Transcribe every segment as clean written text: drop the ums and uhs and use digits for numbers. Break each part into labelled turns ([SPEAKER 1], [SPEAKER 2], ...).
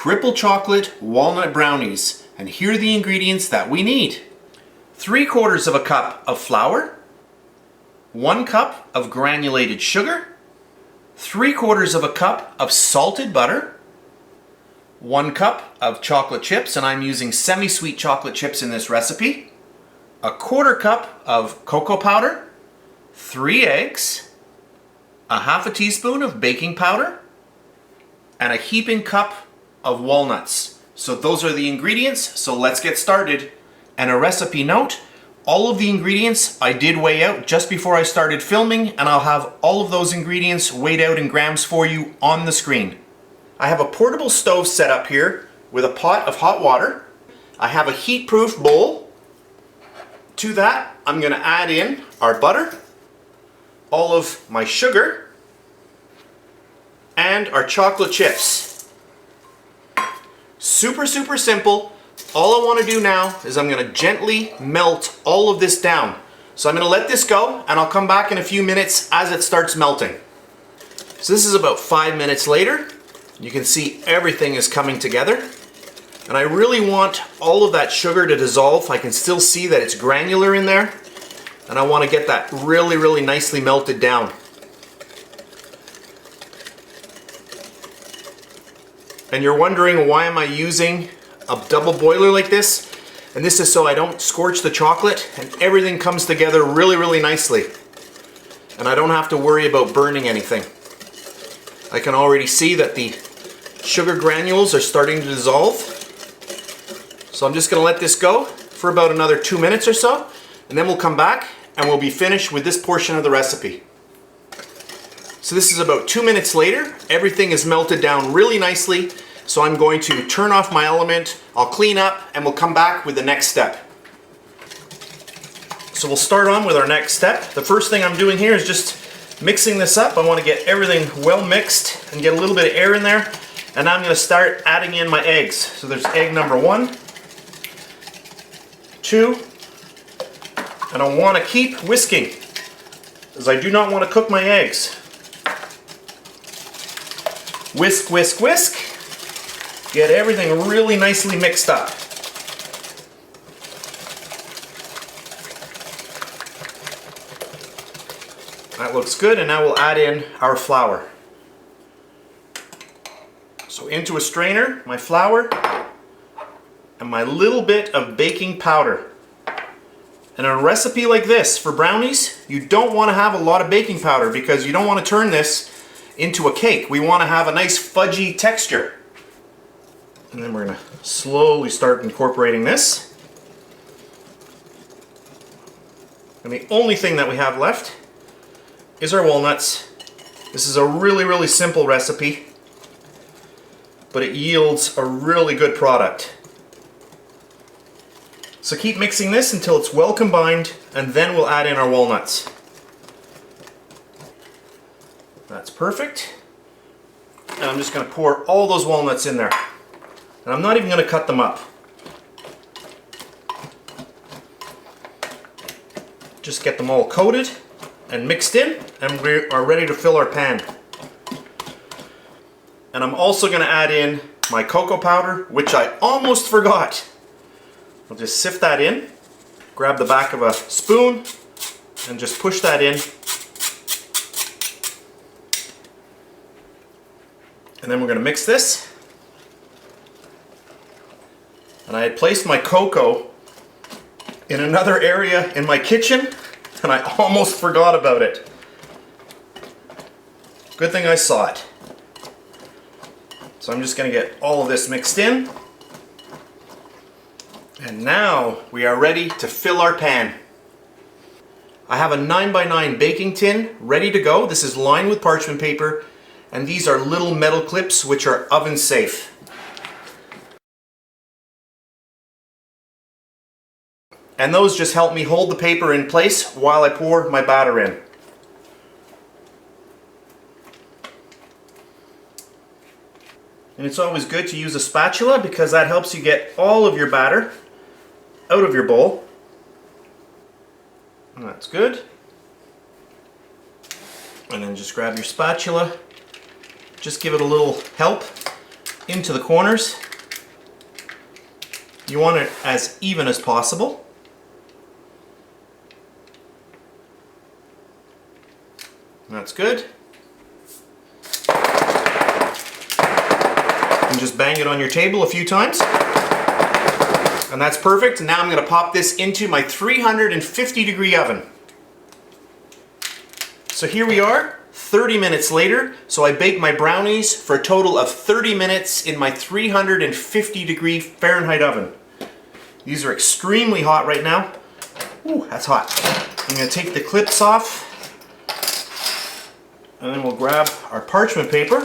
[SPEAKER 1] triple chocolate walnut brownies. And here are the ingredients that we need. 3/4 of a cup of flour, 1 cup of granulated sugar, 3/4 of a cup of salted butter, 1 cup of chocolate chips, and I'm using semi-sweet chocolate chips in this recipe, 1/4 cup of cocoa powder, 3 eggs, 1/2 teaspoon of baking powder, and a heaping cup of walnuts. So those are the ingredients, so let's get started. And a recipe note, all of the ingredients I did weigh out just before I started filming, and I'll have all of those ingredients weighed out in grams for you on the screen. I have a portable stove set up here with a pot of hot water. I have a heat-proof bowl. To that, I'm going to add in our butter, all of my sugar, and our chocolate chips. Super simple. All I want to do now is I'm going to gently melt all of this down. So I'm going to let this go and I'll come back in a few minutes as it starts melting. So this is about 5 minutes later. You can see everything is coming together. And I really want all of that sugar to dissolve. I can still see that it's granular in there. And I want to get that really nicely melted down. And you're wondering, why am I using a double boiler like this? And this is so I don't scorch the chocolate and everything comes together really nicely. And I don't have to worry about burning anything. I can already see that the sugar granules are starting to dissolve. So I'm just going to let this go for about another 2 minutes or so, and then we'll come back and we'll be finished with this portion of the recipe. So this is about 2 minutes later. Everything is melted down really nicely. So I'm going to turn off my element, I'll clean up, and we'll come back with the next step. So we'll start on with our next step. The first thing I'm doing here is just mixing this up. I want to get everything well mixed and get a little bit of air in there. And I'm going to start adding in my eggs. So there's egg number 1, 2, and I want to keep whisking, as I do not want to cook my eggs. Whisk, whisk, whisk. Get everything really nicely mixed up. That looks good, and now we'll add in our flour. So into a strainer, my flour and my little bit of baking powder. And in a recipe like this for brownies, you don't want to have a lot of baking powder because you don't want to turn this into a cake. We want to have a nice fudgy texture. And then we're going to slowly start incorporating this. And the only thing that we have left is our walnuts. This is a really simple recipe, but it yields a really good product. So keep mixing this until it's well combined, and then we'll add in our walnuts. That's perfect. And I'm just going to pour all those walnuts in there. And I'm not even going to cut them up. Just get them all coated and mixed in, and we are ready to fill our pan. And I'm also going to add in my cocoa powder, which I almost forgot. I'll just sift that in, grab the back of a spoon, and just push that in. And then we're going to mix this. And I had placed my cocoa in another area in my kitchen, and I almost forgot about it. Good thing I saw it. So I'm just going to get all of this mixed in. And now we are ready to fill our pan. I have a 9x9 baking tin ready to go. This is lined with parchment paper, and these are little metal clips which are oven safe. And those just help me hold the paper in place while I pour my batter in. And it's always good to use a spatula because that helps you get all of your batter out of your bowl. And that's good. And then just grab your spatula, just give it a little help, into the corners. You want it as even as possible. That's good. And just bang it on your table a few times. And that's perfect. Now I'm going to pop this into my 350-degree oven. So here we are, 30 minutes later. So I baked my brownies for a total of 30 minutes in my 350-degree Fahrenheit oven. These are extremely hot right now. Ooh, that's hot. I'm going to take the clips off. And then we'll grab our parchment paper.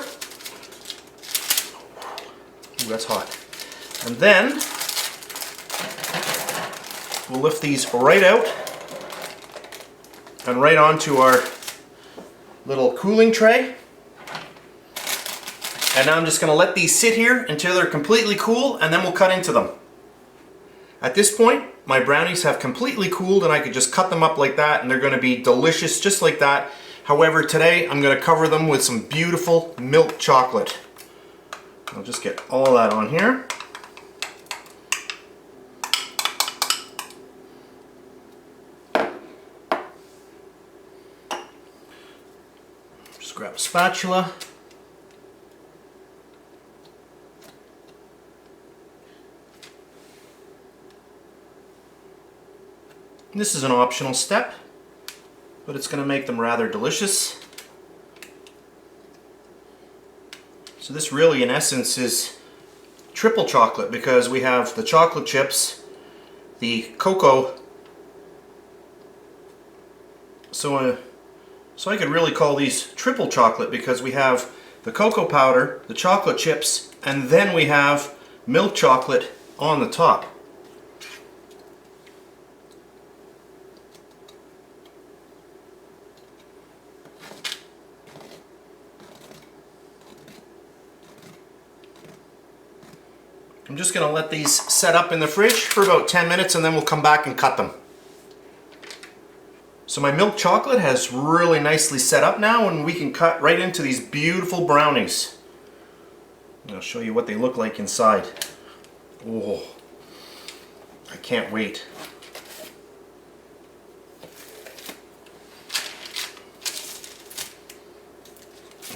[SPEAKER 1] Ooh, that's hot. And then we'll lift these right out and right onto our little cooling tray. And now I'm just going to let these sit here until they're completely cool, and then we'll cut into them. At this point, my brownies have completely cooled and I could just cut them up like that and they're going to be delicious just like that. However, today I'm going to cover them with some beautiful milk chocolate. I'll just get all of that on here. Just grab a spatula. This is an optional step, but it's going to make them rather delicious. So this really, in essence, is triple chocolate because we have the chocolate chips, the cocoa. So I could really call these triple chocolate because we have the cocoa powder, the chocolate chips, and then we have milk chocolate on the top. I'm just going to let these set up in the fridge for about 10 minutes and then we'll come back and cut them. So my milk chocolate has really nicely set up now and we can cut right into these beautiful brownies. I'll show you what they look like inside. Oh, I can't wait.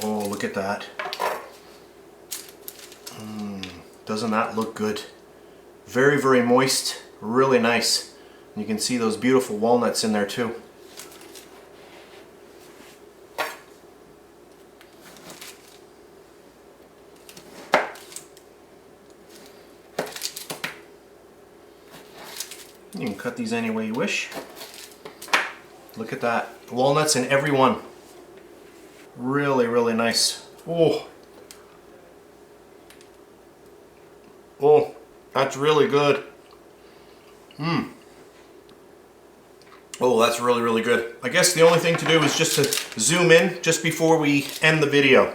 [SPEAKER 1] Oh, look at that. Doesn't that look good? Very, very moist, really nice. And you can see those beautiful walnuts in there too. You can cut these any way you wish. Look at that. Walnuts in every one. Really, really nice. Oh. Oh, that's really good. Oh, that's really, really good. I guess the only thing to do is just to zoom in just before we end the video.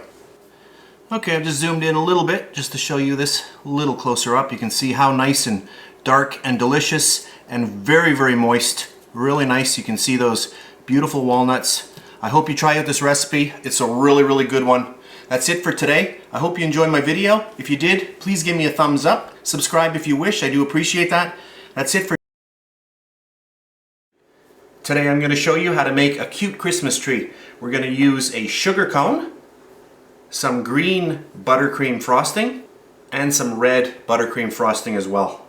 [SPEAKER 1] Okay, I've just zoomed in a little bit just to show you this a little closer up. You can see how nice and dark and delicious and very, very moist. Really nice. You can see those beautiful walnuts. I hope you try out this recipe. It's a really, really good one. That's it for today. I hope you enjoyed my video. If you did, please give me a thumbs up. Subscribe if you wish. I do appreciate that. That's it for today. I'm going to show you how to make a cute Christmas tree. We're going to use a sugar cone, some green buttercream frosting, and some red buttercream frosting as well.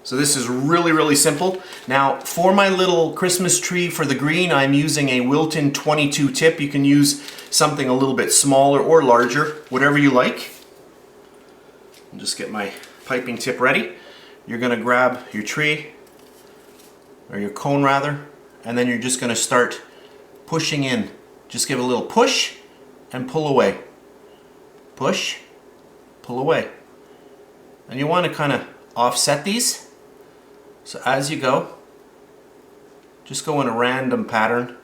[SPEAKER 1] So this is really, really simple. Now, for my little Christmas tree for the green, I'm using a Wilton 22 tip. You can use something a little bit smaller or larger, whatever you like. I'll just get my piping tip ready. You're going to grab your tree, or your cone rather, and then you're just going to start pushing in. Just give it a little push and pull away. Push, pull away. And you want to kind of offset these. So as you go, just go in a random pattern.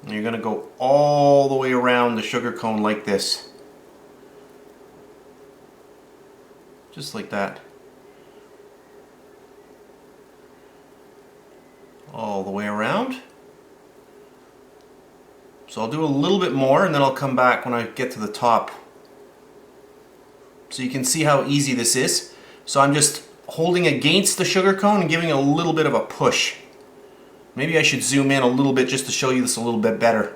[SPEAKER 1] And you're going to go all the way around the sugar cone like this. Just like that. All the way around. So I'll do a little bit more and then I'll come back when I get to the top. So you can see how easy this is. So I'm just holding against the sugar cone and giving it a little bit of a push. Maybe I should zoom in a little bit just to show you this a little bit better.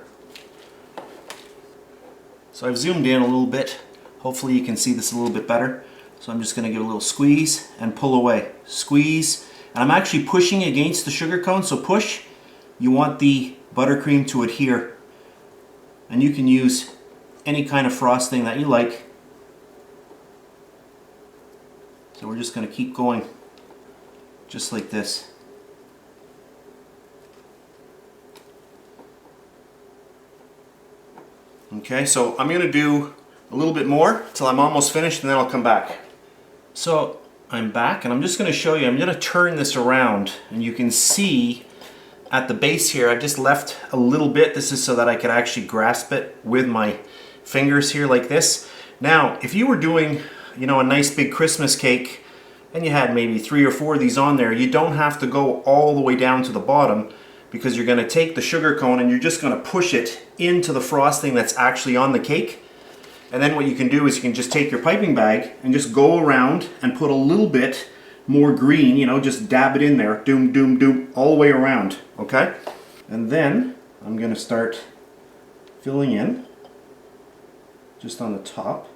[SPEAKER 1] So I've zoomed in a little bit. Hopefully you can see this a little bit better. So I'm just going to give a little squeeze and pull away. Squeeze. And I'm actually pushing against the sugar cone, so push. You want the buttercream to adhere. And you can use any kind of frosting that you like. So we're just going to keep going just like this. Okay, so I'm going to do a little bit more till I'm almost finished, and then I'll come back. So I'm back, and I'm just going to show you. I'm going to turn this around, and you can see at the base here I've just left a little bit. This is so that I could actually grasp it with my fingers here like this. Now if you were doing, you know, a nice big Christmas cake and you had maybe 3 or 4 of these on there, you don't have to go all the way down to the bottom, because you're going to take the sugar cone and you're just going to push it into the frosting that's actually on the cake. And then what you can do is you can just take your piping bag and just go around and put a little bit more green, you know, just dab it in there, doom, doom, doom, all the way around, okay? And then I'm going to start filling in just on the top.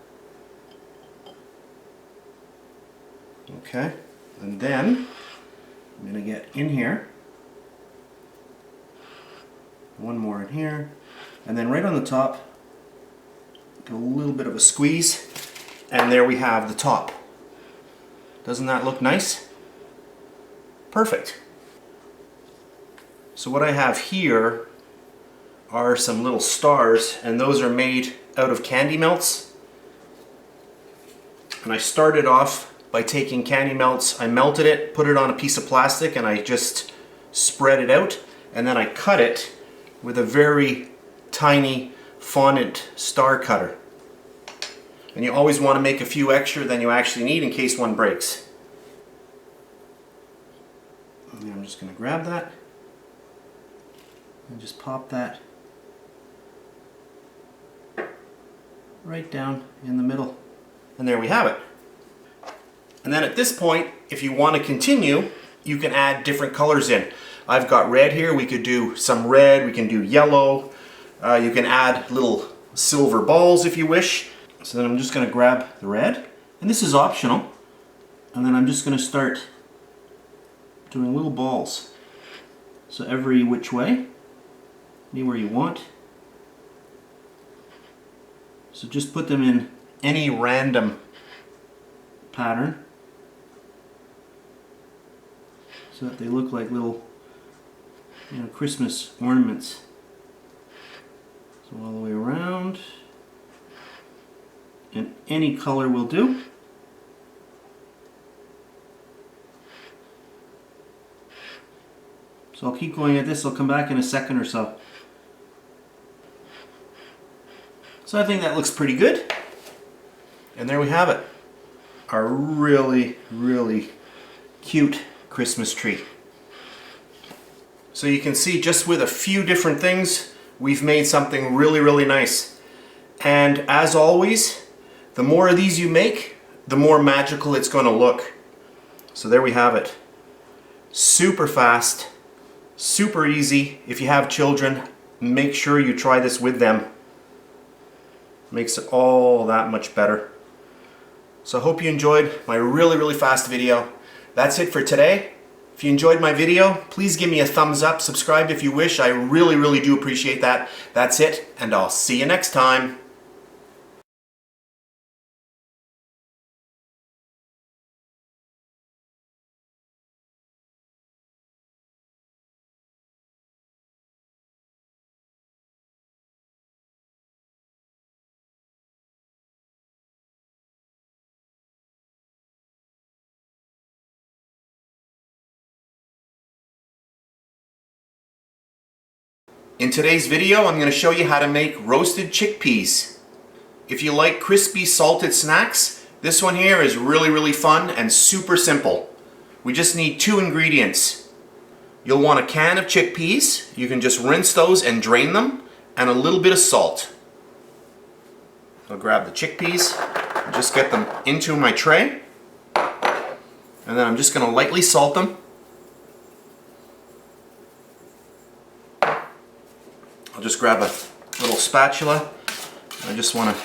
[SPEAKER 1] Okay, and then I'm going to get in here. One more in here, and then right on the top, give a little bit of a squeeze, and there we have the top. Doesn't that look nice? Perfect. So what I have here are some little stars, and those are made out of candy melts. And I started off by taking candy melts, I melted it, put it on a piece of plastic, and I just spread it out, and then I cut it with a very tiny fondant star cutter. And you always want to make a few extra than you actually need in case one breaks. And I'm just going to grab that and just pop that right down in the middle. And there we have it. And then at this point, if you want to continue, you can add different colors in. I've got red here. We could do some red, we can do yellow. You can add little silver balls if you wish. So then I'm just going to grab the red, and this is optional. And then I'm just going to start doing little balls. So every which way, anywhere you want. So just put them in any random pattern so that they look like little, you know, Christmas ornaments. So all the way around, and any color will do. So I'll keep going at this. I'll come back in a second or so. So I think that looks pretty good. And there we have it. Our really, really cute Christmas tree. So you can see just with a few different things, we've made something really, really nice. And as always, the more of these you make, the more magical it's going to look. So there we have it. Super fast, super easy. If you have children, make sure you try this with them. Makes it all that much better. So I hope you enjoyed my really, really fast video. That's it for today. If you enjoyed my video, please give me a thumbs up, subscribe if you wish. I really, really do appreciate that. That's it, and I'll see you next time. In today's video, I'm going to show you how to make roasted chickpeas. If you like crispy salted snacks, this one here is really, really fun and super simple. We just need 2 ingredients. You'll want a can of chickpeas. You can just rinse those and drain them, and a little bit of salt. I'll grab the chickpeas. Just get them into my tray, and then I'm just going to lightly salt them. I'll just grab a little spatula. I just want to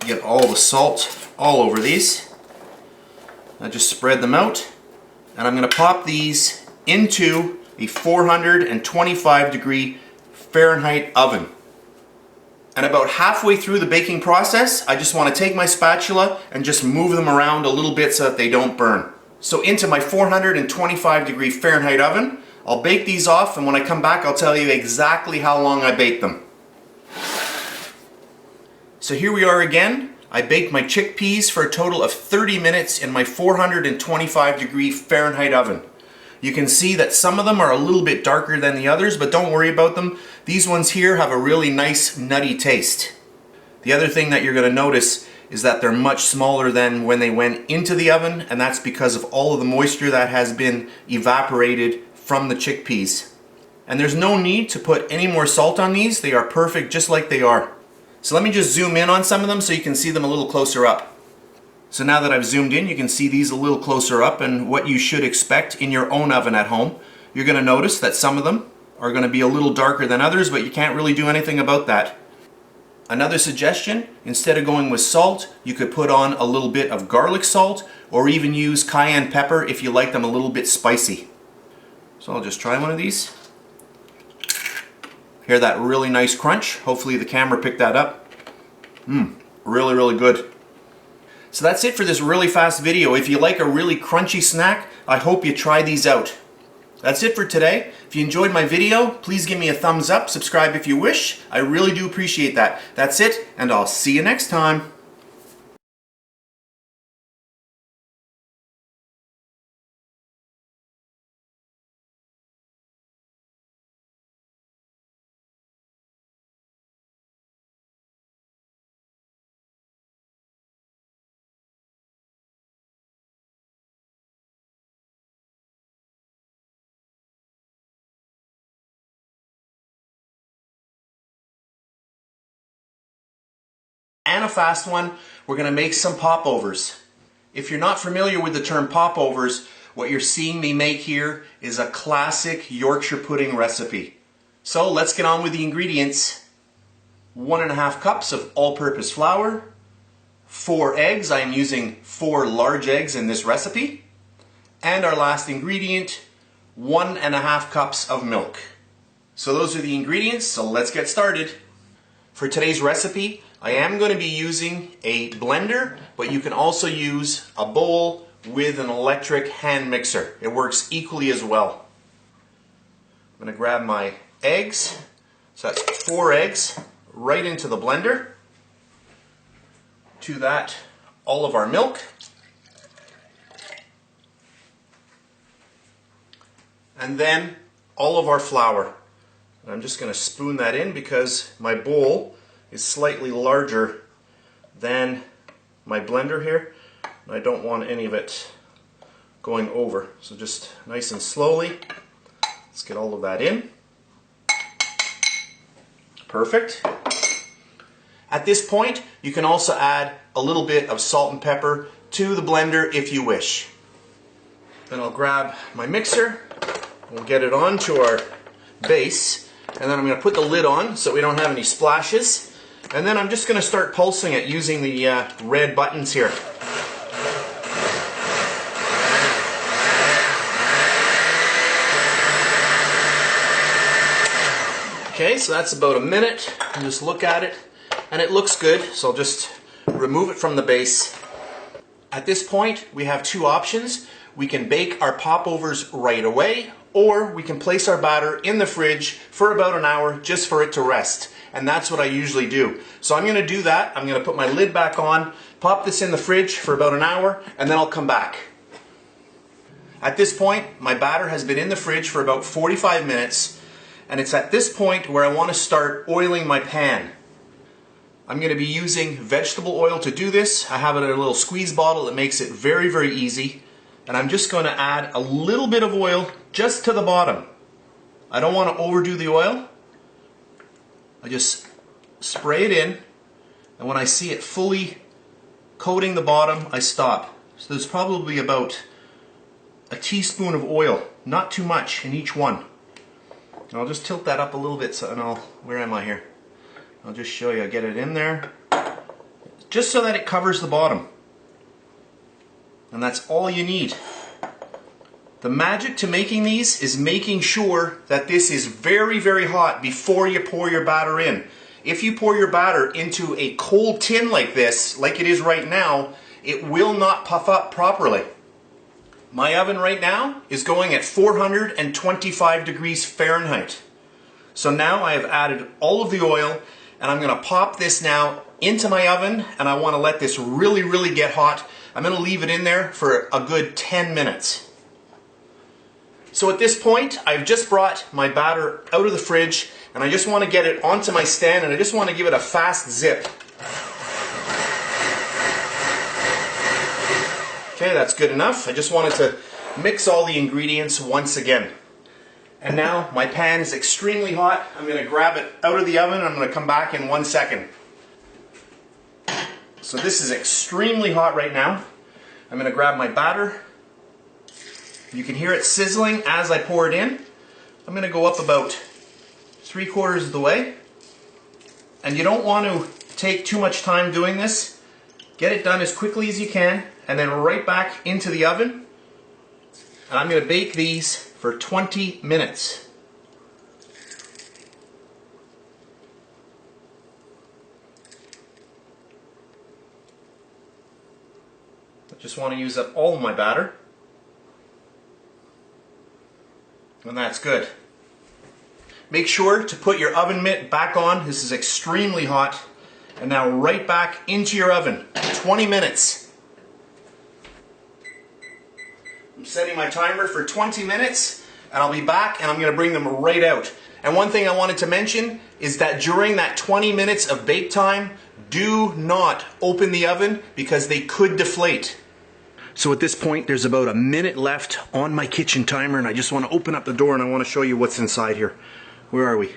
[SPEAKER 1] get all the salt all over these. I just spread them out, and I'm going to pop these into a 425-degree Fahrenheit oven. And about halfway through the baking process, I just want to take my spatula and just move them around a little bit so that they don't burn. So into my 425-degree Fahrenheit oven, I'll bake these off, and when I come back I'll tell you exactly how long I baked them. So here we are again. I baked my chickpeas for a total of 30 minutes in my 425-degree Fahrenheit oven. You can see that some of them are a little bit darker than the others, but don't worry about them. These ones here have a really nice nutty taste. The other thing that you're going to notice is that they're much smaller than when they went into the oven, and that's because of all of the moisture that has been evaporated from the chickpeas. And there's no need to put any more salt on these. They are perfect just like they are. So let me just zoom in on some of them so you can see them a little closer up. So now that I've zoomed in, you can see these a little closer up, and what you should expect in your own oven at home. You're going to notice that some of them are going to be a little darker than others, but you can't really do anything about that. Another suggestion, instead of going with salt, you could put on a little bit of garlic salt, or even use cayenne pepper if you like them a little bit spicy. So I'll just try one of these. Hear that really nice crunch? Hopefully the camera picked that up. Really, really good. So that's it for this really fast video. If you like a really crunchy snack, I hope you try these out. That's it for today. If you enjoyed my video, please give me a thumbs up, subscribe if you wish. I really do appreciate that. That's it, and I'll see you next time. And a fast one, we're going to make some popovers. If you're not familiar with the term popovers, what you're seeing me make here is a classic Yorkshire pudding recipe. So let's get on with the ingredients. 1.5 cups of all-purpose flour, 4 eggs. I am using 4 large eggs in this recipe. And our last ingredient, 1.5 cups of milk. So those are the ingredients, so let's get started. For today's recipe, I am going to be using a blender, but you can also use a bowl with an electric hand mixer. It works equally as well. I'm going to grab my eggs. So that's 4 eggs right into the blender. To that, all of our milk. And then all of our flour. And I'm just going to spoon that in because my bowl is slightly larger than my blender here, and I don't want any of it going over. So just nice and slowly, let's get all of that in. Perfect. At this point, you can also add a little bit of salt and pepper to the blender if you wish. Then I'll grab my mixer, we'll get it onto our base, and then I'm going to put the lid on so we don't have any splashes. And then I'm just going to start pulsing it using the red buttons here. Okay, so that's about a minute. And just look at it, and it looks good, so I'll just remove it from the base. At this point, we have 2 options. We can bake our popovers right away, or we can place our batter in the fridge for about an hour just for it to rest. And that's what I usually do. So I'm going to do that. I'm going to put my lid back on, pop this in the fridge for about an hour, and then I'll come back. At this point, my batter has been in the fridge for about 45 minutes, and it's at this point where I want to start oiling my pan. I'm going to be using vegetable oil to do this. I have it in a little squeeze bottle that makes it very, very easy. And I'm just going to add a little bit of oil just to the bottom. I don't want to overdo the oil. I just spray it in, and when I see it fully coating the bottom, I stop. So there's probably about a teaspoon of oil, not too much in each one. And I'll just tilt that up a little bit, where am I here? I'll just show you. I get it in there, just so that it covers the bottom. And that's all you need. The magic to making these is making sure that this is very, very hot before you pour your batter in. If you pour your batter into a cold tin like this, like it is right now, it will not puff up properly. My oven right now is going at 425 degrees Fahrenheit. So now I have added all of the oil, and I'm going to pop this now into my oven, and I want to let this really, really get hot. I'm going to leave it in there for a good 10 minutes. So at this point, I've just brought my batter out of the fridge, and I just want to get it onto my stand, and I just want to give it a fast zip. Okay, that's good enough. I just wanted to mix all the ingredients once again. And now my pan is extremely hot. I'm going to grab it out of the oven, and I'm going to come back in 1 second. So this is extremely hot right now. I'm going to grab my batter. You can hear it sizzling as I pour it in. I'm going to go up about 3/4 of the way. And you don't want to take too much time doing this. Get it done as quickly as you can, and then right back into the oven. And I'm going to bake these for 20 minutes. I just want to use up all of my batter. And that's good. Make sure to put your oven mitt back on. This is extremely hot. And now right back into your oven. 20 minutes. I'm setting my timer for 20 minutes, and I'll be back, and I'm going to bring them right out. And one thing I wanted to mention is that during that 20 minutes of bake time, do not open the oven because they could deflate. So at this point, there's about a minute left on my kitchen timer, and I just want to open up the door and I want to show you what's inside here. Where are we?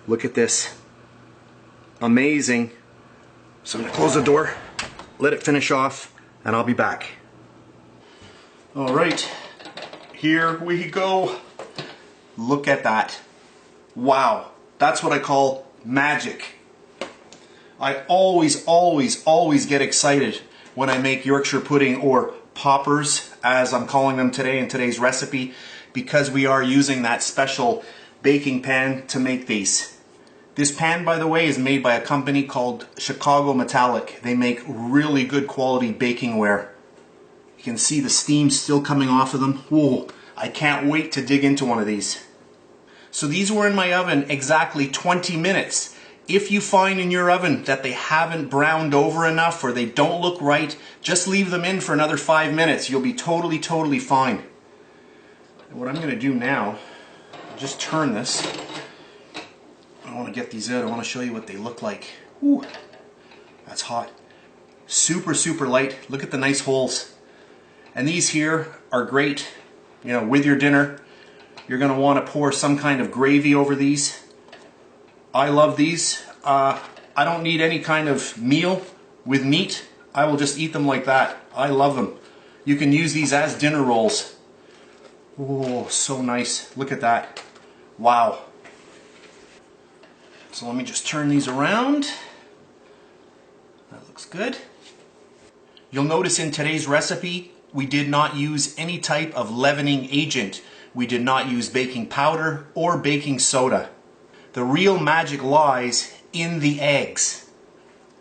[SPEAKER 1] Look at this. Amazing. So I'm going to close the door, let it finish off, and I'll be back. Alright, here we go. Look at that. Wow, that's what I call magic. I always get excited when I make Yorkshire pudding, or poppers as I'm calling them today in today's recipe, because we are using that special baking pan to make these. This pan, by the way, is made by a company called Chicago Metallic. They make really good quality baking ware. You can see the steam still coming off of them. Whoa, I can't wait to dig into one of these. So these were in my oven exactly 20 minutes. If you find in your oven that they haven't browned over enough or they don't look right, just leave them in for another 5 minutes. You'll be totally fine. And what I'm going to do now, just turn this. I want to get these out. I want to show you what they look like. Ooh, that's hot. Super light. Look at the nice holes. And these here are great, you know, with your dinner. You're going to want to pour some kind of gravy over these. I love these. I don't need any kind of meal with meat. I will just eat them like that. I love them. You can use these as dinner rolls. Oh, so nice. Look at that. Wow. So let me just turn these around. That looks good. You'll notice in today's recipe, we did not use any type of leavening agent. We did not use baking powder or baking soda. The real magic lies in the eggs.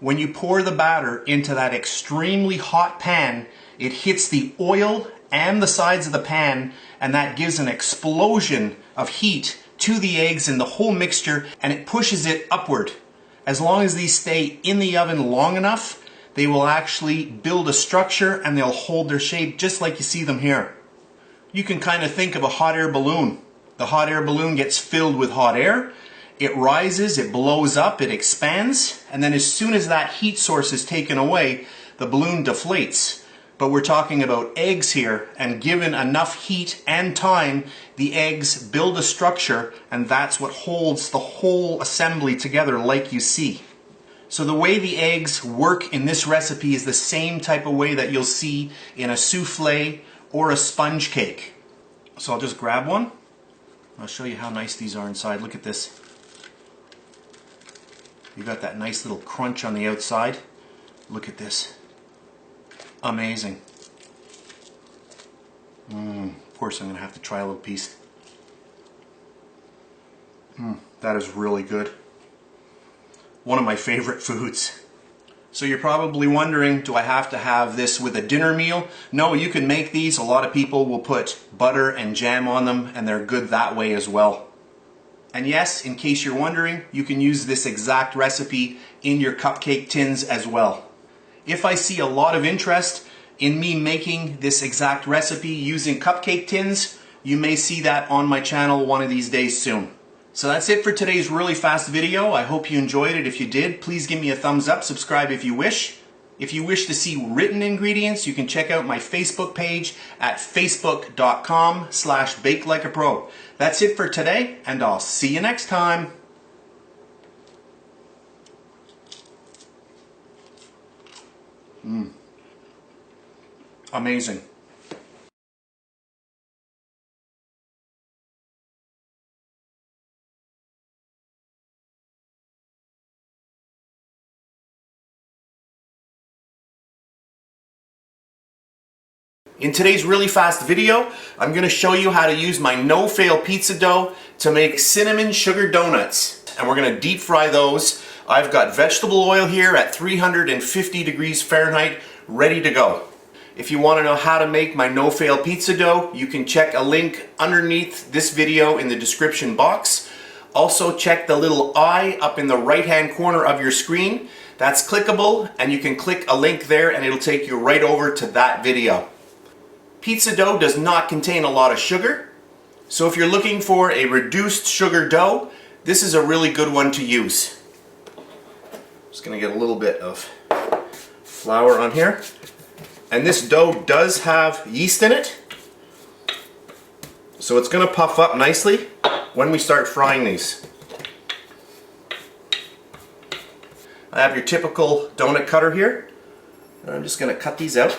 [SPEAKER 1] When you pour the batter into that extremely hot pan, it hits the oil and the sides of the pan, and that gives an explosion of heat to the eggs and the whole mixture, and it pushes it upward. As long as these stay in the oven long enough, they will actually build a structure and they'll hold their shape just like you see them here. You can kind of think of a hot air balloon. The hot air balloon gets filled with hot air. It rises, it blows up, it expands, and then as soon as that heat source is taken away, the balloon deflates. But we're talking about eggs here, and given enough heat and time, the eggs build a structure, and that's what holds the whole assembly together like you see. So the way the eggs work in this recipe is the same type of way that you'll see in a souffle or a sponge cake. So I'll just grab one. I'll show you how nice these are inside. Look at this. You got that nice little crunch on the outside. Look at this. Amazing. Of course I'm going to have to try a little piece. That is really good. One of my favorite foods. So you're probably wondering, do I have to have this with a dinner meal? No, you can make these. A lot of people will put butter and jam on them, and they're good that way as well. And yes, in case you're wondering, you can use this exact recipe in your cupcake tins as well. If I see a lot of interest in me making this exact recipe using cupcake tins, you may see that on my channel one of these days soon. So that's it for today's really fast video. I hope you enjoyed it. If you did, please give me a thumbs up, subscribe if you wish. If you wish to see written ingredients, you can check out my Facebook page at facebook.com/bakelikeapro. That's it for today, and I'll see you next time. Amazing. In today's really fast video, I'm going to show you how to use my no-fail pizza dough to make cinnamon sugar donuts. And we're going to deep fry those. I've got vegetable oil here at 350 degrees Fahrenheit ready to go. If you want to know how to make my no-fail pizza dough, you can check a link underneath this video in the description box. Also check the little eye up in the right-hand corner of your screen. That's clickable, and you can click a link there and it'll take you right over to that video. Pizza dough does not contain a lot of sugar, so if you're looking for a reduced sugar dough, this is a really good one to use. Just going to get a little bit of flour on here. And this dough does have yeast in it, so it's going to puff up nicely when we start frying these. I have your typical donut cutter here, and I'm just going to cut these out.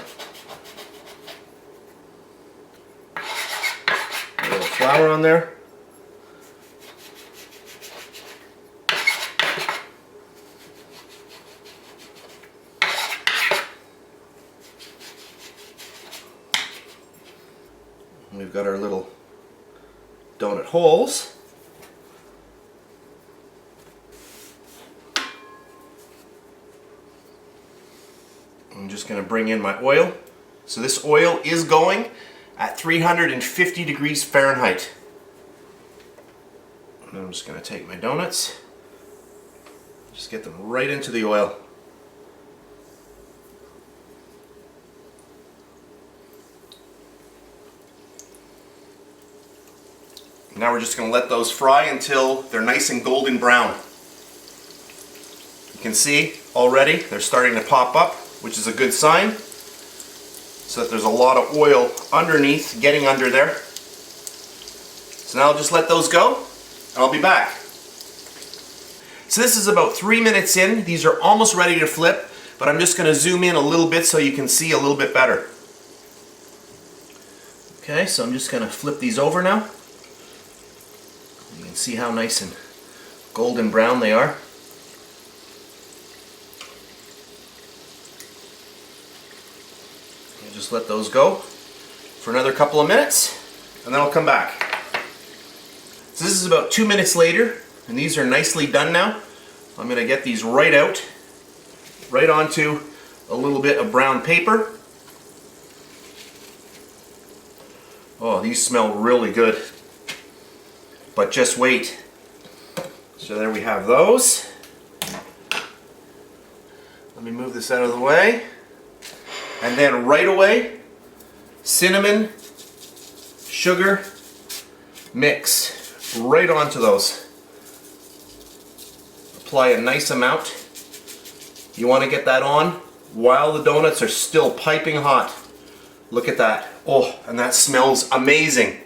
[SPEAKER 1] A little flour on there. We've got our little donut holes. I'm just going to bring in my oil. So this oil is going at 350 degrees Fahrenheit. And I'm just going to take my donuts, just get them right into the oil. Now we're just going to let those fry until they're nice and golden brown. You can see already they're starting to pop up, which is a good sign, so that there's a lot of oil underneath, getting under there. So now I'll just let those go, and I'll be back. So this is about 3 minutes in. These are almost ready to flip, but I'm just going to zoom in a little bit so you can see a little bit better. Okay, so I'm just going to flip these over now. You can see how nice and golden brown they are. You just let those go for another couple of minutes, and then I'll come back. So this is about 2 minutes later, and these are nicely done now. I'm going to get these right out, right onto a little bit of brown paper. Oh, these smell really good. But just wait. So there we have those. Let me move this out of the way. And then right away, cinnamon, sugar, mix right onto those. Apply a nice amount. You want to get that on while the donuts are still piping hot. Look at that. Oh, and that smells amazing.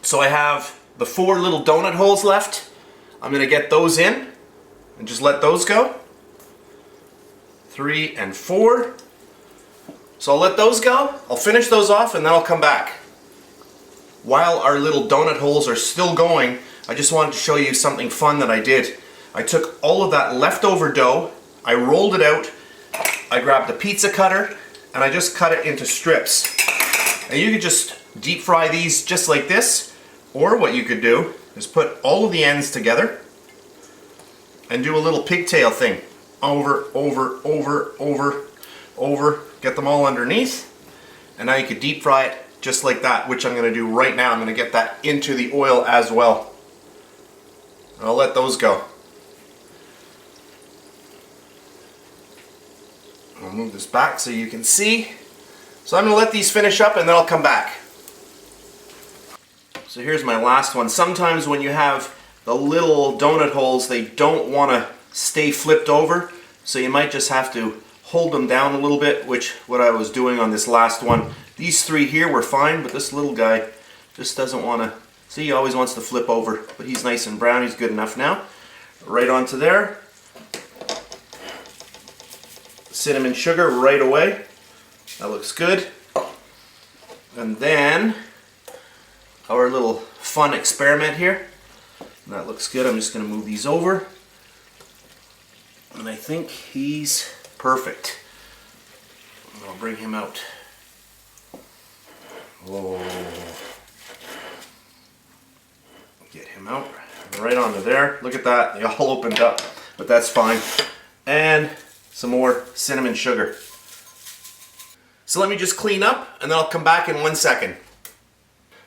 [SPEAKER 1] So I have the 4 little donut holes left. I'm going to get those in and just let those go. 3, and 4. So I'll let those go. I'll finish those off and then I'll come back. While our little donut holes are still going, I just wanted to show you something fun that I did. I took all of that leftover dough, I rolled it out, I grabbed a pizza cutter, and I just cut it into strips. And you could just deep fry these just like this, or what you could do is put all of the ends together and do a little pigtail thing. Over, over, over, over, over, get them all underneath, and now you could deep fry it just like that, which I'm going to do right now. I'm going to get that into the oil as well. I'll let those go. I'll move this back so you can see. So I'm going to let these finish up and then I'll come back. So here's my last one. Sometimes when you have the little donut holes, they don't want to stay flipped over, so you might just have to hold them down a little bit, which what I was doing on this last one. These 3 here were fine, but this little guy just doesn't want to. See, he always wants to flip over, but he's nice and brown. He's good enough now. Right onto there. Cinnamon sugar right away. That looks good. And then our little fun experiment here. That looks good. I'm just going to move these over. And I think he's perfect. I'll bring him out. Whoa. Get him out. Right onto there. Look at that. They all opened up, but that's fine. And some more cinnamon sugar. So let me just clean up and then I'll come back in 1 second.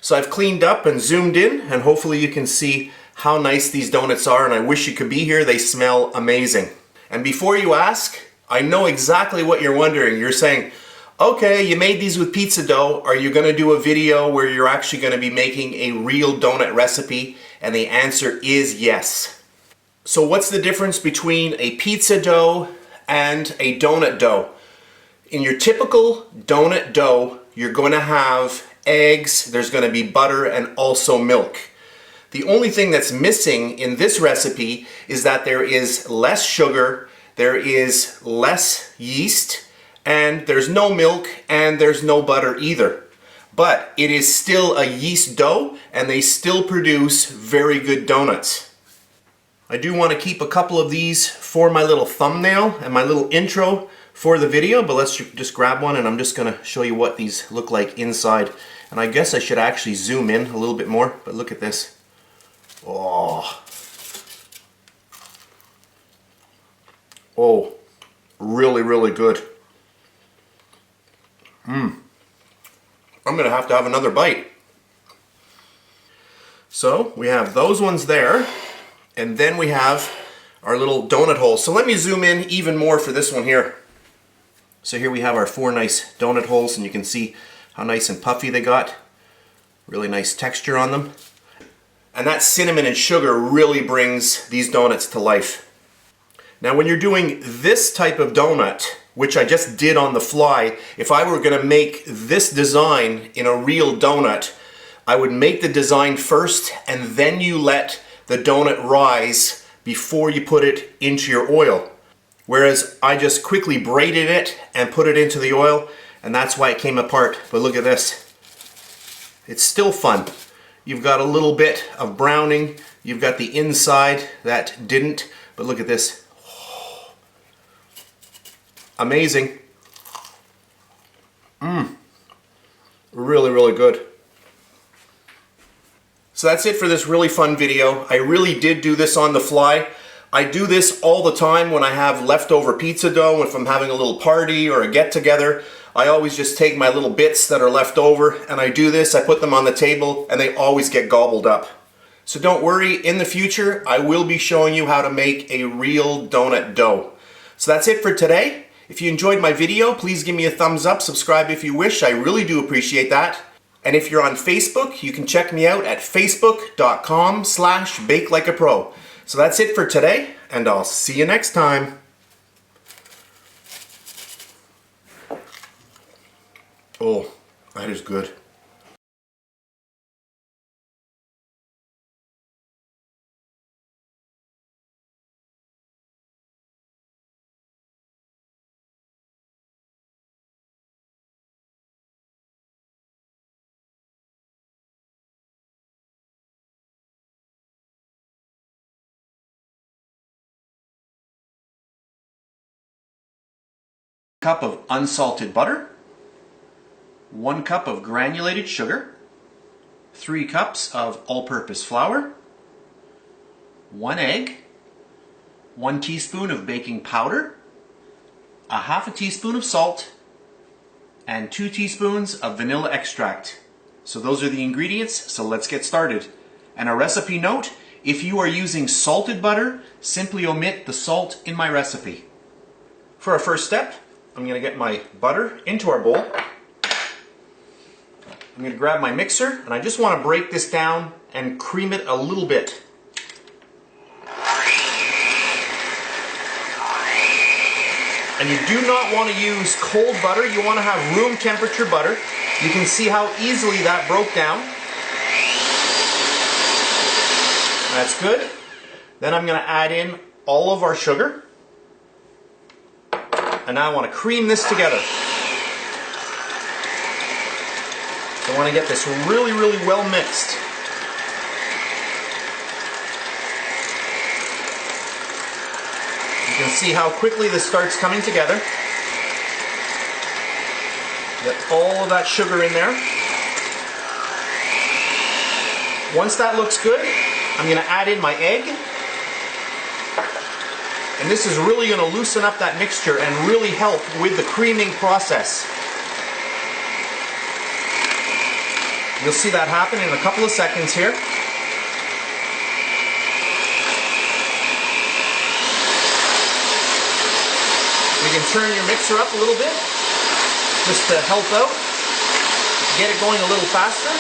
[SPEAKER 1] So I've cleaned up and zoomed in, and hopefully you can see how nice these donuts are, and I wish you could be here. They smell amazing. And before you ask, I know exactly what you're wondering. You're saying, okay, you made these with pizza dough. Are you going to do a video where you're actually going to be making a real donut recipe? And the answer is yes. So what's the difference between a pizza dough and a donut dough? In your typical donut dough, you're going to have eggs, there's going to be butter, and also milk. The only thing that's missing in this recipe is that there is less sugar, there is less yeast, and there's no milk, and there's no butter either. But it is still a yeast dough, and they still produce very good donuts. I do want to keep a couple of these for my little thumbnail and my little intro for the video, but let's just grab one and I'm just going to show you what these look like inside. And I guess I should actually zoom in a little bit more, but look at this. Oh. Oh, really, really good. I'm going to have another bite. So we have those ones there, and then we have our little donut holes. So let me zoom in even more for this one here. So here we have our 4 nice donut holes, and you can see how nice and puffy they got. Really nice texture on them. And that cinnamon and sugar really brings these donuts to life. Now when you're doing this type of donut, which I just did on the fly, if I were going to make this design in a real donut, I would make the design first and then you let the donut rise before you put it into your oil. Whereas I just quickly braided it and put it into the oil, and that's why it came apart. But look at this. It's still fun. You've got a little bit of browning. You've got the inside that didn't, but look at this. Oh, amazing. Really, really good. So that's it for this really fun video. I really did do this on the fly. I do this all the time when I have leftover pizza dough. If I'm having a little party or a get-together, I always just take my little bits that are left over and I do this. I put them on the table and they always get gobbled up. So don't worry, in the future I will be showing you how to make a real donut dough. So that's it for today. If you enjoyed my video, please give me a thumbs up, subscribe if you wish. I really do appreciate that. And if you're on Facebook, you can check me out at facebook.com/bakelikeapro. So that's it for today, and I'll see you next time. Oh, that is good. cup of unsalted butter, 1 cup of granulated sugar, 3 cups of all-purpose flour, 1 egg, 1 teaspoon of baking powder, a half a teaspoon of salt, and 2 teaspoons of vanilla extract. So those are the ingredients, so let's get started. And a recipe note, if you are using salted butter, simply omit the salt in my recipe. For our first step, I'm going to get my butter into our bowl. I'm going to grab my mixer, and I just want to break this down and cream it a little bit. And you do not want to use cold butter, you want to have room temperature butter. You can see how easily that broke down. That's good. Then I'm going to add in all of our sugar. And now I want to cream this together. So I want to get this really, really well mixed. You can see how quickly this starts coming together. Get all of that sugar in there. Once that looks good, I'm going to add in my egg. And this is really going to loosen up that mixture and really help with the creaming process. You'll see that happen in a couple of seconds here. You can turn your mixer up a little bit just to help out, get it going a little faster.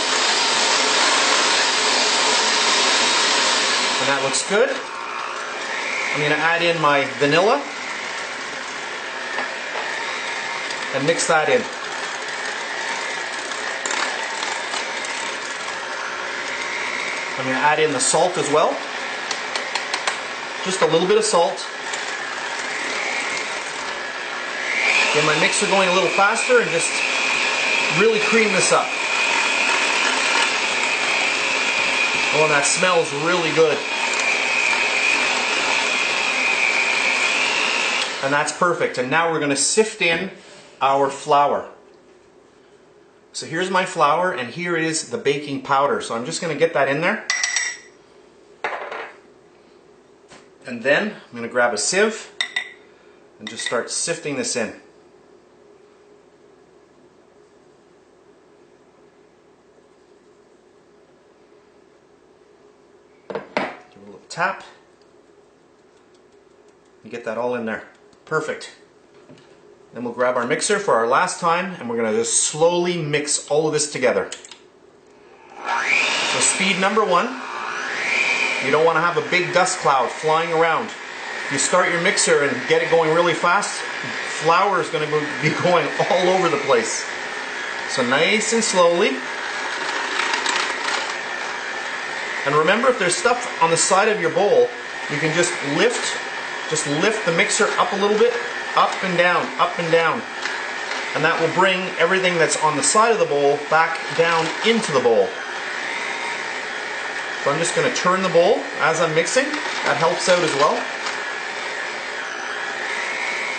[SPEAKER 1] And that looks good. I'm going to add in my vanilla and mix that in. I'm going to add in the salt as well. Just a little bit of salt. Get my mixer going a little faster and just really cream this up. Oh, and that smells really good. And that's perfect. And now we're going to sift in our flour. So here's my flour and here is the baking powder. So I'm just going to get that in there. And then I'm going to grab a sieve and just start sifting this in. Give it a little tap and get that all in there. Perfect. Then we'll grab our mixer for our last time and we're going to just slowly mix all of this together. So speed number 1, you don't want to have a big dust cloud flying around. If you start your mixer and get it going really fast, flour is going to be going all over the place. So nice and slowly. And remember, if there's stuff on the side of your bowl, you can just lift the mixer up a little bit, up and down, and that will bring everything that's on the side of the bowl back down into the bowl. So I'm just going to turn the bowl as I'm mixing. That helps out as well.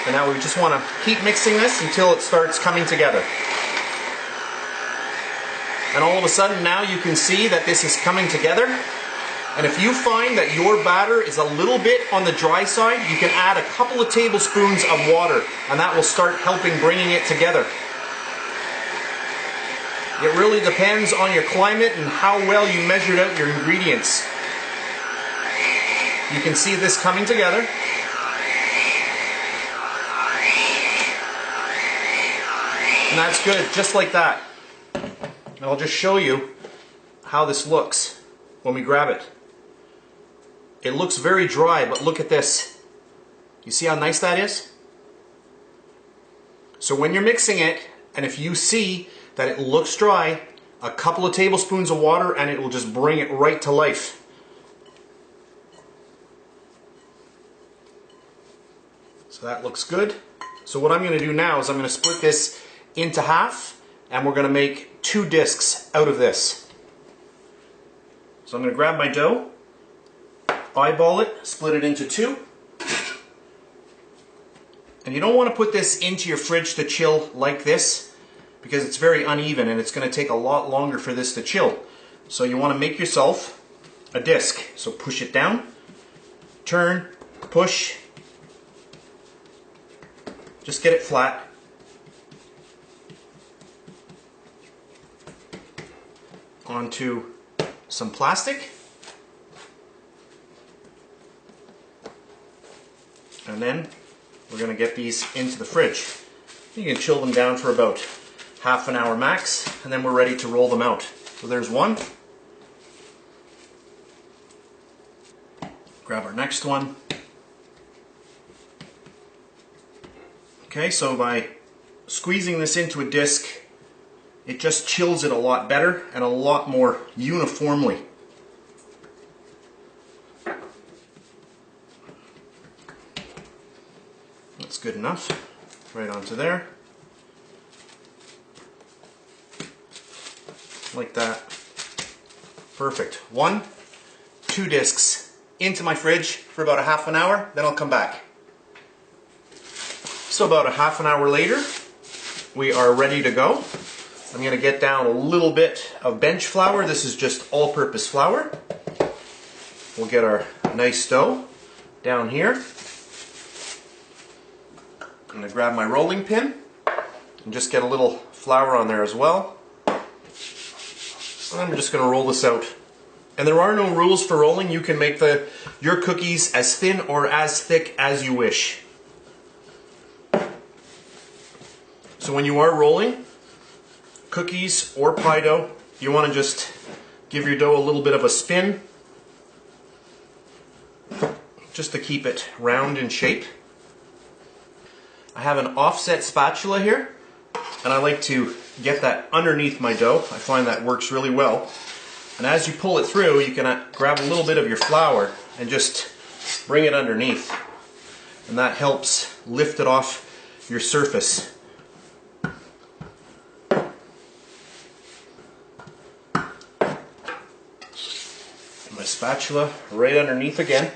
[SPEAKER 1] And now we just want to keep mixing this until it starts coming together. And all of a sudden now you can see that this is coming together. And if you find that your batter is a little bit on the dry side, you can add a couple of tablespoons of water and that will start helping bringing it together. It really depends on your climate and how well you measured out your ingredients. You can see this coming together. And that's good, just like that. And I'll just show you how this looks when we grab it. It looks very dry, but look at this. You see how nice that is? So when you're mixing it, and if you see that it looks dry, a couple of tablespoons of water and it will just bring it right to life. So that looks good. So what I'm going to do now is I'm going to split this into half and we're going to make 2 discs out of this. So I'm going to grab my dough, eyeball it, split it into 2. And you don't want to put this into your fridge to chill like this because it's very uneven and it's going to take a lot longer for this to chill. So you want to make yourself a disc. So push it down, turn, push, just get it flat. Onto some plastic. And then we're going to get these into the fridge. You can chill them down for about half an hour max, and then we're ready to roll them out. So there's one. Grab our next one. Okay, so by squeezing this into a disc, it just chills it a lot better and a lot more uniformly. That's good enough. Right onto there. Like that. Perfect. 1, 2 discs into my fridge for about a half an hour, then I'll come back. So about a half an hour later, we are ready to go. I'm going to get down a little bit of bench flour. This is just all-purpose flour. We'll get our nice dough down here. I'm going to grab my rolling pin and just get a little flour on there as well. And I'm just going to roll this out. And there are no rules for rolling. You can make your cookies as thin or as thick as you wish. So when you are rolling cookies or pie dough, you want to just give your dough a little bit of a spin just to keep it round in shape. I have an offset spatula here, and I like to get that underneath my dough. I find that works really well. And as you pull it through, you can grab a little bit of your flour and just bring it underneath. And that helps lift it off your surface. My spatula right underneath again.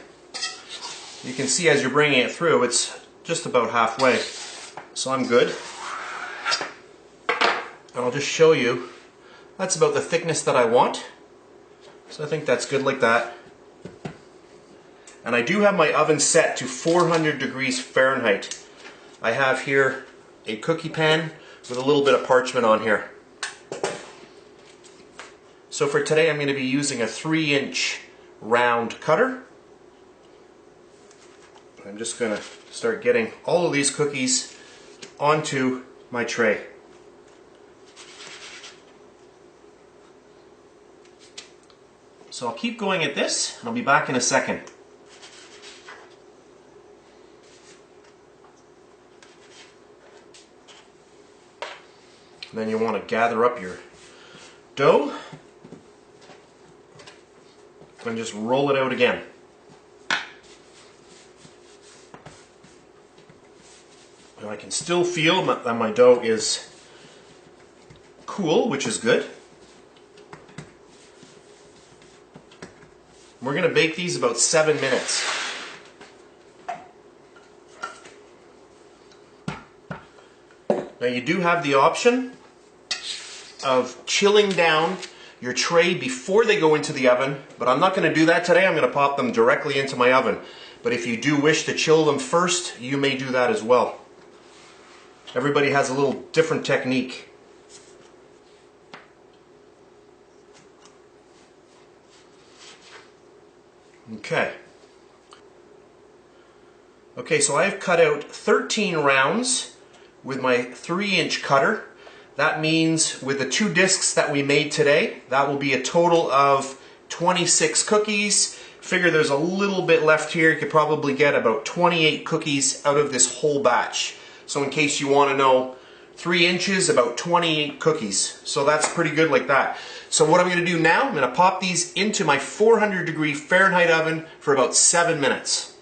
[SPEAKER 1] You can see as you're bringing it through, it's just about halfway. So I'm good. And I'll just show you, that's about the thickness that I want. So I think that's good like that. And I do have my oven set to 400 degrees Fahrenheit. I have here a cookie pan with a little bit of parchment on here. So for today I'm going to be using a 3-inch round cutter. I'm just going to start getting all of these cookies onto my tray. So I'll keep going at this, and I'll be back in a second. Then you want to gather up your dough and just roll it out again. And I can still feel that my dough is cool, which is good. We're going to bake these about 7 minutes. Now you do have the option of chilling down your tray before they go into the oven, but I'm not going to do that today. I'm going to pop them directly into my oven. But if you do wish to chill them first, you may do that as well. Everybody has a little different technique. Okay. Okay, so I've cut out 13 rounds with my 3-inch cutter. That means with the 2 discs that we made today, that will be a total of 26 cookies. Figure there's a little bit left here. You could probably get about 28 cookies out of this whole batch. So in case you want to know, 3 inches, about 28 cookies. So that's pretty good like that. So what I'm going to do now, I'm going to pop these into my 400 degree Fahrenheit oven for about 7 minutes.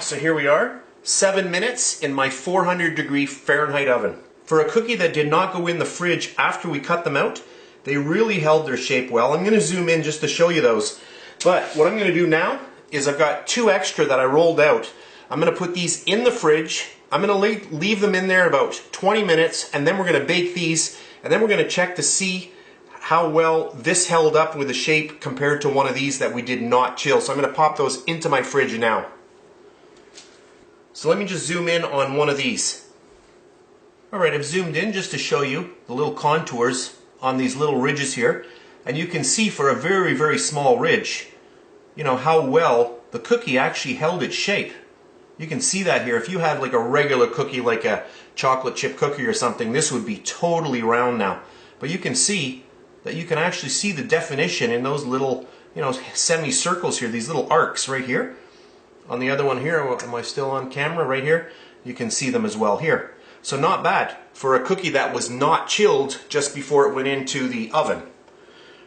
[SPEAKER 1] So here we are, 7 minutes in my 400 degree Fahrenheit oven. For a cookie that did not go in the fridge after we cut them out, they really held their shape well. I'm going to zoom in just to show you those. But what I'm going to do now is I've got 2 extra that I rolled out. I'm going to put these in the fridge. I'm going to leave them in there about 20 minutes, and then we're going to bake these, and then we're going to check to see how well this held up with the shape compared to one of these that we did not chill. So I'm going to pop those into my fridge now. So let me just zoom in on one of these. Alright, I've zoomed in just to show you the little contours on these little ridges here. And you can see for a very, very small ridge, you know, how well the cookie actually held its shape. You can see that here. If you had like a regular cookie, like a chocolate chip cookie or something, this would be totally round now. But you can see that you can actually see the definition in those little, you know, semicircles here, these little arcs right here. On the other one here, am I still on camera? Right here, you can see them as well here. So not bad for a cookie that was not chilled just before it went into the oven.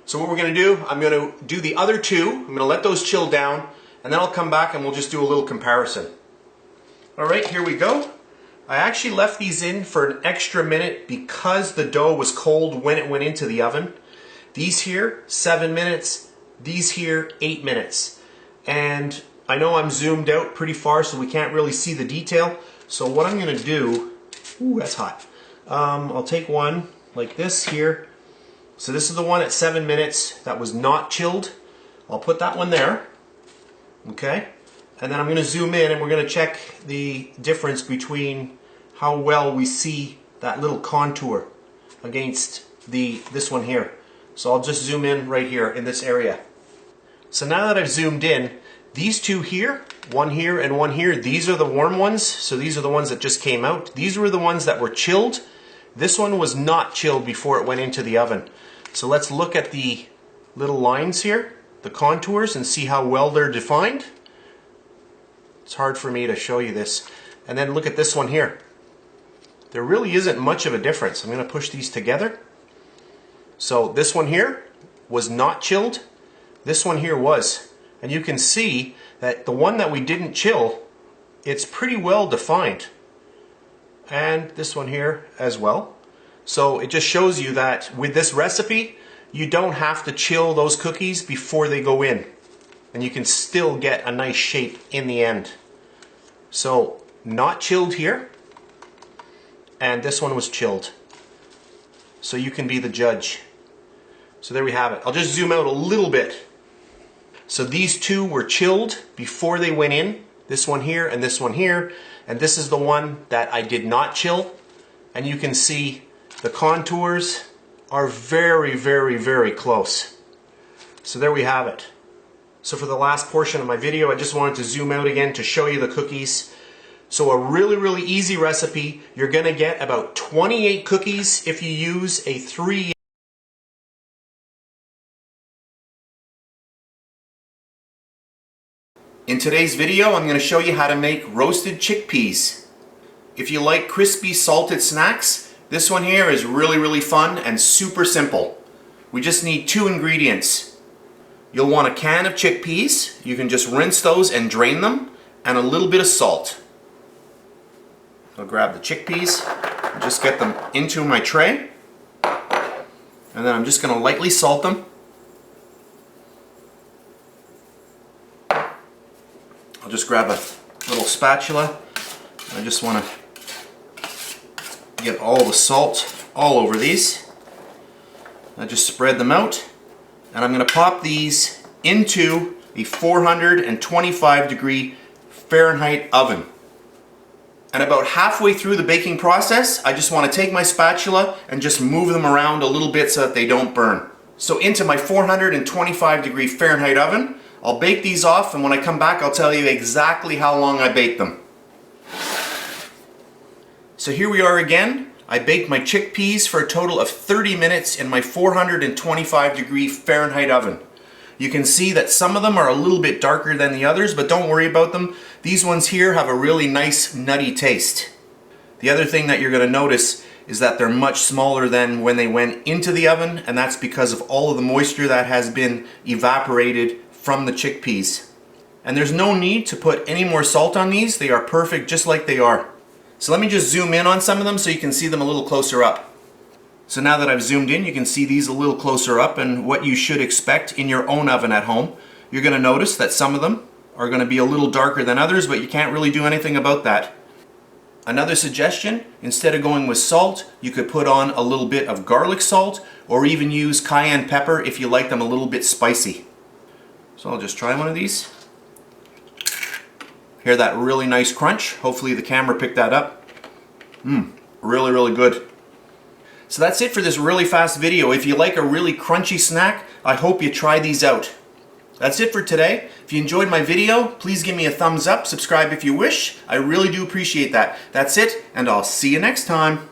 [SPEAKER 1] So what we're going to do, I'm going to do the other two. I'm going to let those chill down, and then I'll come back and we'll just do a little comparison. Alright, here we go. I actually left these in for an extra minute because the dough was cold when it went into the oven. These here, 7 minutes. These here, 8 minutes. And I know I'm zoomed out pretty far so we can't really see the detail. So what I'm going to do, ooh, that's hot. I'll take one like this here. So this is the one at 7 minutes that was not chilled. I'll put that one there. Okay. And then I'm going to zoom in and we're going to check the difference between how well we see that little contour against this one here. So I'll just zoom in right here in this area. So now that I've zoomed in, these two here, one here and one here, these are the warm ones. So these are the ones that just came out. These were the ones that were chilled. This one was not chilled before it went into the oven. So let's look at the little lines here, the contours, and see how well they're defined. It's hard for me to show you this. And then look at this one here. There really isn't much of a difference. I'm going to push these together. So this one here was not chilled. This one here was. And you can see that the one that we didn't chill, it's pretty well defined. And this one here as well. So it just shows you that with this recipe, you don't have to chill those cookies before they go in. And you can still get a nice shape in the end. So not chilled here. And this one was chilled. So you can be the judge. So there we have it. I'll just zoom out a little bit. So these two were chilled before they went in. This one here and this one here. And this is the one that I did not chill. And you can see the contours are very, very, very close. So there we have it. So for the last portion of my video, I just wanted to zoom out again to show you the cookies. So a really, really easy recipe. You're going to get about 28 cookies if you use a 3. In today's video, I'm going to show you how to make roasted chickpeas. If you like crispy salted snacks, this one here is really, really fun and super simple. We just need 2 ingredients. You'll want a can of chickpeas. You can just rinse those and drain them, and a little bit of salt. I'll grab the chickpeas and just get them into my tray. And then I'm just going to lightly salt them. I'll just grab a little spatula. I just want to get all the salt all over these. I just spread them out, and I'm going to pop these into a 425 degree Fahrenheit oven. And about halfway through the baking process, I just want to take my spatula and just move them around a little bit so that they don't burn. So into my 425 degree Fahrenheit oven, I'll bake these off, and when I come back I'll tell you exactly how long I baked them. So here we are again. I baked my chickpeas for a total of 30 minutes in my 425 degree Fahrenheit oven. You can see that some of them are a little bit darker than the others, but don't worry about them. These ones here have a really nice nutty taste. The other thing that you're going to notice is that they're much smaller than when they went into the oven, and that's because of all of the moisture that has been evaporated from the chickpeas. And there's no need to put any more salt on these. They are perfect just like they are. So let me just zoom in on some of them so you can see them a little closer up. So now that I've zoomed in, you can see these a little closer up, and what you should expect in your own oven at home. You're going to notice that some of them are going to be a little darker than others, but you can't really do anything about that. Another suggestion, instead of going with salt, you could put on a little bit of garlic salt or even use cayenne pepper if you like them a little bit spicy. So I'll just try one of these. Hear that really nice crunch? Hopefully the camera picked that up. Really, really good. So that's it for this really fast video. If you like a really crunchy snack, I hope you try these out. That's it for today. If you enjoyed my video, please give me a thumbs up, subscribe if you wish. I really do appreciate that. That's it, and I'll see you next time.